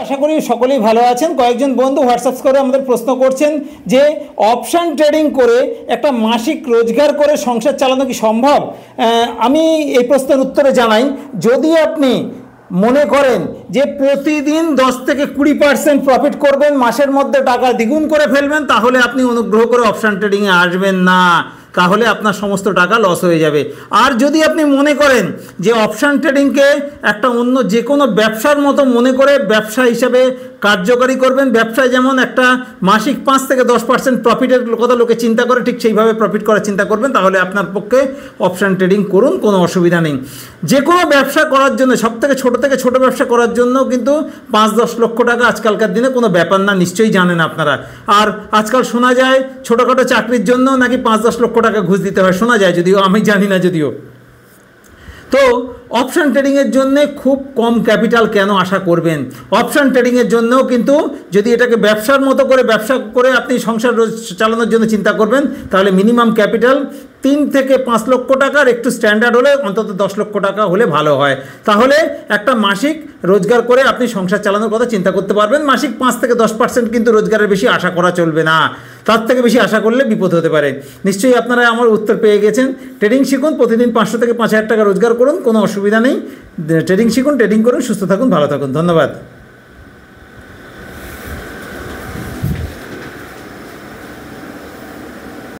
আশা করি সকলেই ভালো আছেন। কয়েকজন বন্ধু হোয়াটসঅ্যাপ করে আমাদের প্রশ্ন করছেন যে অপশান ট্রেডিং করে একটা মাসিক রোজগার করে সংসার চালানো কি সম্ভব। আমি এই প্রশ্নের উত্তরে জানাই, যদি আপনি মনে করেন যে প্রতিদিন 10 থেকে 20% প্রফিট করবেন, মাসের মধ্যে টাকা দ্বিগুণ করে ফেলবেন, তাহলে আপনি অনুগ্রহ করে অপশান ট্রেডিংয়ে আসবেন না, তাহলে আপনার সমস্ত টাকা লস হয়ে যাবে। আর যদি আপনি মনে করেন যে অপশান ট্রেডিংকে একটা অন্য যে কোনো ব্যবসার মতো মনে করে ব্যবসা হিসাবে কার্যকরী করবেন, ব্যবসায় যেমন একটা মাসিক 5 থেকে 10% প্রফিটের কথা লোকে চিন্তা করে, ঠিক সেইভাবে প্রফিট করার চিন্তা করবেন, তাহলে আপনার পক্ষে অপশান ট্রেডিং করুন, কোনো অসুবিধা নেই। যে কোনো ব্যবসা করার জন্য, সব থেকে ছোট ব্যবসা করার জন্য কিন্তু 5-10 লক্ষ টাকা আজকালকার দিনে কোনো ব্যাপার না, নিশ্চয়ই জানেন আপনারা। আর আজকাল শোনা যায় ছোটোখাটো চাকরির জন্য নাকি 5-10 লক্ষ টাকা ঘুষ দিতে হয়, শোনা যায়, যদিও আমি জানি না। যদিও তো অপশান ট্রেডিংয়ের জন্যে খুব কম ক্যাপিটাল কেন আশা করবেন? অপশান ট্রেডিংয়ের জন্যও কিন্তু যদি এটাকে ব্যবসার মতো করে ব্যবসা করে আপনি সংসার চালানোর জন্য চিন্তা করবেন, তাহলে মিনিমাম ক্যাপিটাল 3 থেকে 5 লক্ষ টাকার, একটু স্ট্যান্ডার্ড হলে অন্তত 10 লক্ষ টাকা হলে ভালো হয়। তাহলে একটা মাসিক রোজগার করে আপনি সংসার চালানোর কথা চিন্তা করতে পারবেন। মাসিক 5 থেকে 10% কিন্তু রোজগারের বেশি আশা করা চলবে না, তার থেকে বেশি আশা করলে বিপদ হতে পারে। নিশ্চয়ই আপনারা আমার উত্তর পেয়ে গেছেন। ট্রেডিং শিখুন, প্রতিদিন 500 থেকে 5000 টাকা রোজগার করুন, কোনো অসুবিধা নেই। ট্রেডিং শিখুন, ট্রেডিং করুন, সুস্থ থাকুন, ভালো থাকুন। ধন্যবাদ।